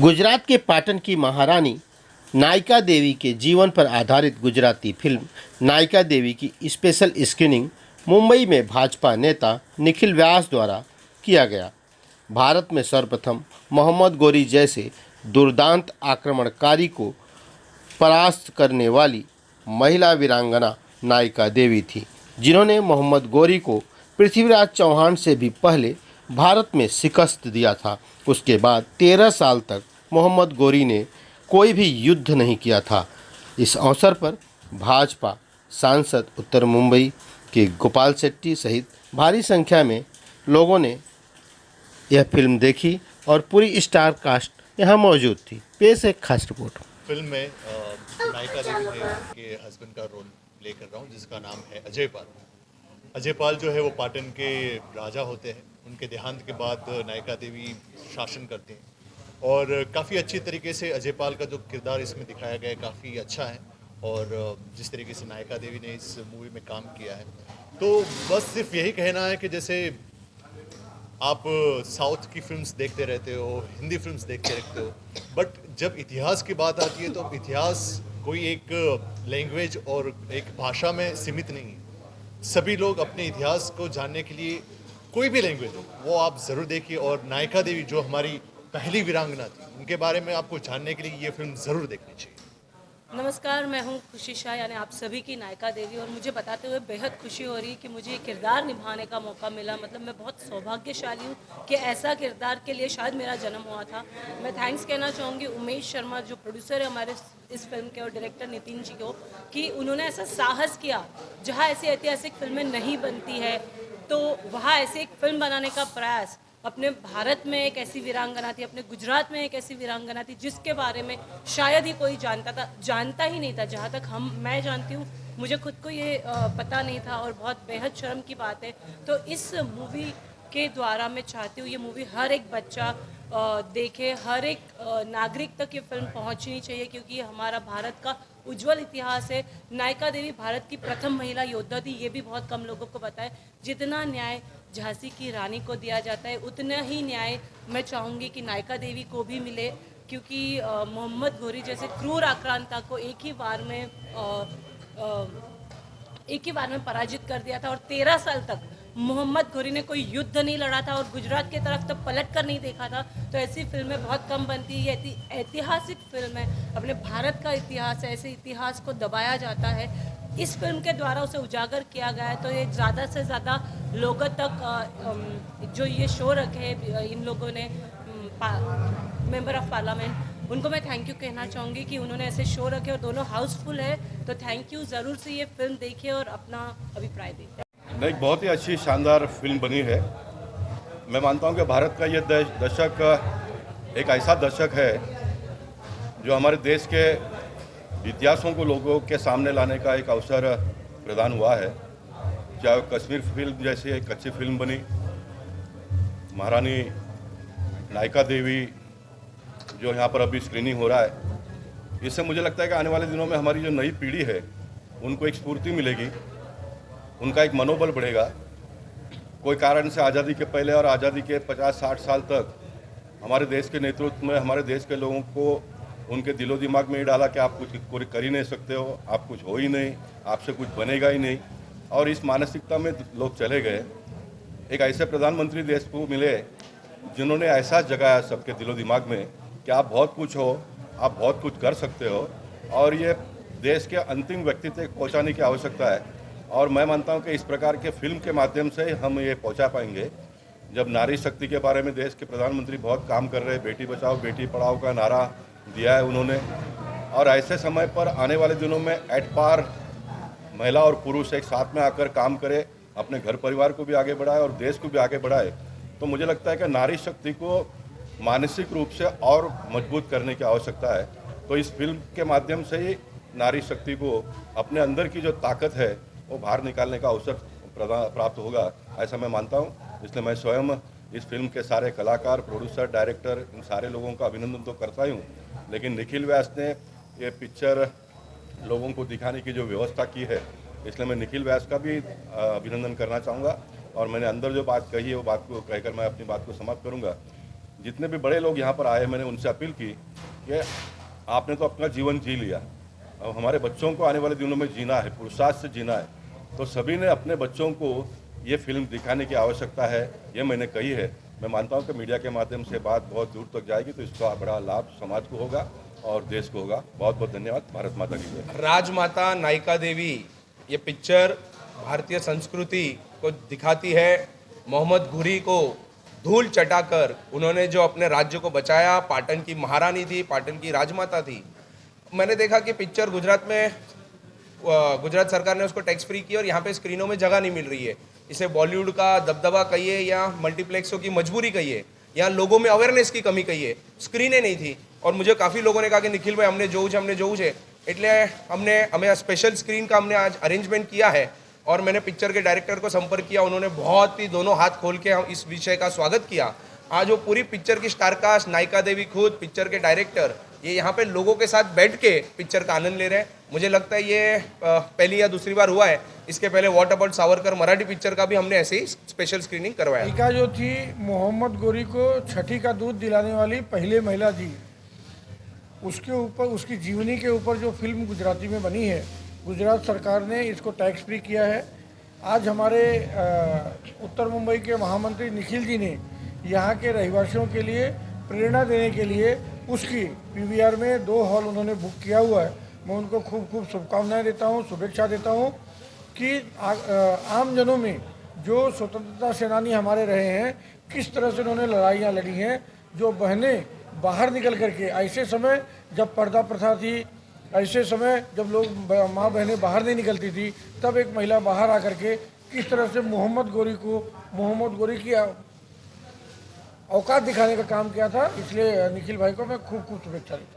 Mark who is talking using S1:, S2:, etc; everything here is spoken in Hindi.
S1: गुजरात के पाटन की महारानी नायिका देवी के जीवन पर आधारित गुजराती फिल्म नायिका देवी की स्पेशल स्क्रीनिंग मुंबई में भाजपा नेता निखिल व्यास द्वारा किया गया। भारत में सर्वप्रथम मोहम्मद गोरी जैसे दुर्दांत आक्रमणकारी को परास्त करने वाली महिला वीरांगना नायिका देवी थी, जिन्होंने मोहम्मद गोरी को पृथ्वीराज चौहान से भी पहले भारत में शिकस्त दिया था। उसके बाद 13 साल तक मोहम्मद गोरी ने कोई भी युद्ध नहीं किया था। इस अवसर पर भाजपा सांसद उत्तर मुंबई के गोपाल शेट्टी सहित भारी संख्या में लोगों ने यह फिल्म देखी और पूरी स्टार कास्ट यहाँ मौजूद थी। पेश एक खास रिपोर्ट।
S2: फिल्म में नायिका देवी के हस्बैंड का रोल प्ले कर रहा हूँ, जिसका नाम है अजय पाल। अजय पाल जो है वो पाटन के राजा होते हैं। उनके देहांत के बाद नायिका देवी शासन करते हैं और काफ़ी अच्छी तरीके से अजय पाल का जो किरदार इसमें दिखाया गया है काफ़ी अच्छा है। और जिस तरीके से नायिका देवी ने इस मूवी में काम किया है, तो बस सिर्फ यही कहना है कि जैसे आप साउथ की फिल्म्स देखते रहते हो, हिंदी फिल्म्स देखते रहते हो, बट जब इतिहास की बात आती है तो इतिहास कोई एक लैंग्वेज और एक भाषा में सीमित नहीं है। सभी लोग अपने इतिहास को जानने के लिए कोई भी लैंग्वेज हो वो आप ज़रूर देखिए। और नायिका देवी जो हमारी पहली वीरांगना थी, उनके बारे में आपको जानने के लिए ये फिल्म ज़रूर देखनी चाहिए।
S3: नमस्कार, मैं हूं खुशी शाह, यानी आप सभी की नायिका देवी, और मुझे बताते हुए बेहद खुशी हो रही है कि मुझे ये किरदार निभाने का मौका मिला। मतलब मैं बहुत सौभाग्यशाली हूँ कि ऐसा किरदार के लिए शायद मेरा जन्म हुआ था। मैं थैंक्स कहना चाहूँगी उमेश शर्मा, जो प्रोड्यूसर है हमारे इस फिल्म के, और डायरेक्टर नितिन जी को, कि उन्होंने ऐसा साहस किया जहाँ ऐसी ऐतिहासिक फिल्में नहीं बनती है, तो वहाँ ऐसे एक फिल्म बनाने का प्रयास। अपने भारत में एक ऐसी वीरांगना थी, अपने गुजरात में एक ऐसी वीरांगना थी जिसके बारे में शायद ही कोई जानता ही नहीं था। जहाँ तक मैं जानती हूँ, मुझे खुद को ये पता नहीं था, और बहुत बेहद शर्म की बात है। तो इस मूवी के द्वारा मैं चाहती हूँ ये मूवी हर एक बच्चा देखे, हर एक नागरिक तक ये फिल्म पहुँचनी चाहिए, क्योंकि ये हमारा भारत का उज्जवल इतिहास है। नायिका देवी भारत की प्रथम महिला योद्धा थी, ये भी बहुत कम लोगों को पता है। जितना न्याय झांसी की रानी को दिया जाता है, उतना ही न्याय मैं चाहूँगी कि नायिका देवी को भी मिले, क्योंकि मोहम्मद गोरी जैसे क्रूर आक्रांता को एक ही बार में पराजित कर दिया था, और 13 साल तक मोहम्मद गोरी ने कोई युद्ध नहीं लड़ा था और गुजरात की तरफ तो पलट कर नहीं देखा था। तो ऐसी फिल्में बहुत कम बनती है। ये ऐतिहासिक फिल्म है, अपने भारत का इतिहास है, ऐसे इतिहास को दबाया जाता है। इस फिल्म के द्वारा उसे उजागर किया गया है, तो ये ज़्यादा से ज़्यादा लोगों तक जो ये शो रखे इन लोगों ने, मेंबर ऑफ पार्लियामेंट, उनको मैं थैंक यू कहना चाहूँगी कि उन्होंने ऐसे शो रखे, और दोनों हाउसफुल है। तो थैंक यू, ज़रूर से ये फिल्म देखिए और अपना अभिप्राय दें।
S4: एक बहुत ही अच्छी शानदार फिल्म बनी है। मैं मानता हूं कि भारत का ये दशक एक ऐसा दशक है जो हमारे देश के इतिहासों को लोगों के सामने लाने का एक अवसर प्रदान हुआ है। चाहे कश्मीर फिल्म जैसी एक अच्छी फिल्म बनी, महारानी नायिका देवी जो यहाँ पर अभी स्क्रीनिंग हो रहा है, इससे मुझे लगता है कि आने वाले दिनों में हमारी जो नई पीढ़ी है उनको एक स्फूर्ति मिलेगी, उनका एक मनोबल बढ़ेगा। कोई कारण से आज़ादी के पहले और आज़ादी के 50-60 साल तक हमारे देश के नेतृत्व में हमारे देश के लोगों को उनके दिलो दिमाग में ये डाला कि आप कुछ कर ही नहीं सकते हो, आप कुछ हो ही नहीं, आपसे कुछ बनेगा ही नहीं, और इस मानसिकता में लोग चले गए। एक ऐसे प्रधानमंत्री देश को मिले जिन्होंने ऐसा जगाया सबके दिलो दिमाग में कि आप बहुत कुछ हो, आप बहुत कुछ कर सकते हो, और ये देश के अंतिम व्यक्ति तक पहुँचाने की आवश्यकता है। और मैं मानता हूं कि इस प्रकार के फिल्म के माध्यम से हम ये पहुंचा पाएंगे। जब नारी शक्ति के बारे में देश के प्रधानमंत्री बहुत काम कर रहे हैं, बेटी बचाओ बेटी पढ़ाओ का नारा दिया है उन्होंने, और ऐसे समय पर आने वाले दिनों में एट पार महिला और पुरुष एक साथ में आकर काम करे, अपने घर परिवार को भी आगे बढ़ाए और देश को भी आगे बढ़ाए, तो मुझे लगता है कि नारी शक्ति को मानसिक रूप से और मजबूत करने की आवश्यकता है। तो इस फिल्म के माध्यम से ही नारी शक्ति को अपने अंदर की जो ताकत है वो बाहर निकालने का अवसर प्राप्त होगा, ऐसा मैं मानता हूं। इसलिए मैं स्वयं इस फिल्म के सारे कलाकार, प्रोड्यूसर, डायरेक्टर, इन सारे लोगों का अभिनंदन तो करता ही हूं, लेकिन निखिल व्यास ने ये पिक्चर लोगों को दिखाने की जो व्यवस्था की है, इसलिए मैं निखिल व्यास का भी अभिनंदन करना चाहूँगा। और मैंने अंदर जो बात कही है वो बात को कहकर मैं अपनी बात को समाप्त करूँगा जितने भी बड़े लोग यहाँ पर आए, मैंने उनसे अपील की कि आपने तो अपना जीवन जी लिया, अब हमारे बच्चों को आने वाले दिनों में जीना है, पुरुषार्थ से जीना है। तो सभी ने अपने बच्चों को ये फिल्म दिखाने की आवश्यकता है, ये मैंने कही है। मैं मानता हूँ कि मीडिया के माध्यम से बात बहुत दूर तक जाएगी, तो इसका बड़ा लाभ समाज को होगा और देश को होगा। बहुत बहुत धन्यवाद। भारत माता की जय।
S5: राजमाता नायिका देवी ये पिक्चर भारतीय संस्कृति को दिखाती है। मोहम्मद घुरी को धूल चटाकर उन्होंने जो अपने राज्य को बचाया, पाटन की महारानी थी, पाटन की राजमाता थी। मैंने देखा कि पिक्चर गुजरात सरकार ने उसको टैक्स फ्री की और यहाँ पे स्क्रीनों में जगह नहीं मिल रही है। इसे बॉलीवुड का दबदबा कहिए या मल्टीप्लेक्सों की मजबूरी कहिए या लोगों में अवेयरनेस की कमी कहिए, स्क्रीनें नहीं थी। और मुझे काफ़ी लोगों ने कहा कि निखिल भाई हमने जोऊ है એટલે हमें स्पेशल स्क्रीन का हमने आज अरेंजमेंट किया है और मैंने पिक्चर के डायरेक्टर को संपर्क किया। उन्होंने बहुत ही दोनों हाथ खोल के इस विषय का स्वागत किया। आज वो पूरी पिक्चर की स्टारकास्ट, नायिका देवी खुद, पिक्चर के डायरेक्टर, ये यहाँ पे लोगों के साथ बैठ के पिक्चर का आनंद ले रहे हैं। मुझे लगता है ये पहली या दूसरी बार हुआ है। इसके पहले what about Savarkar Marathi picture का भी हमने ऐसे ही स्पेशल स्क्रीनिंग करवाया।
S6: नायिका जो थी मोहम्मद गोरी को छठी का दूध दिलाने वाली पहले महिला थी। उसके ऊपर, उसकी जीवनी के ऊपर जो फिल्म गुजराती में बनी है, गुजरात सरकार ने इसको टैक्स फ्री किया है। आज हमारे उत्तर मुंबई के महामंत्री निखिल जी ने यहाँ के रहवासियों के लिए प्रेरणा देने के लिए उसकी पीवीआर में 2 हॉल उन्होंने बुक किया हुआ है। मैं उनको खूब खूब शुभकामनाएं देता हूँ, शुभेच्छा देता हूँ कि आम जनों में जो स्वतंत्रता सेनानी हमारे रहे हैं, किस तरह से उन्होंने लड़ाइयाँ लड़ी हैं। जो बहनें बाहर निकल करके, ऐसे समय जब पर्दा प्रथा थी, ऐसे समय जब लोग माँ बहनें बाहर नहीं निकलती थी, तब एक महिला बाहर आकर के किस तरह से मोहम्मद गोरी की औकात दिखाने का काम किया था। इसलिए निखिल भाई को मैं खूब खूब शुभेच्छा देता हूँ।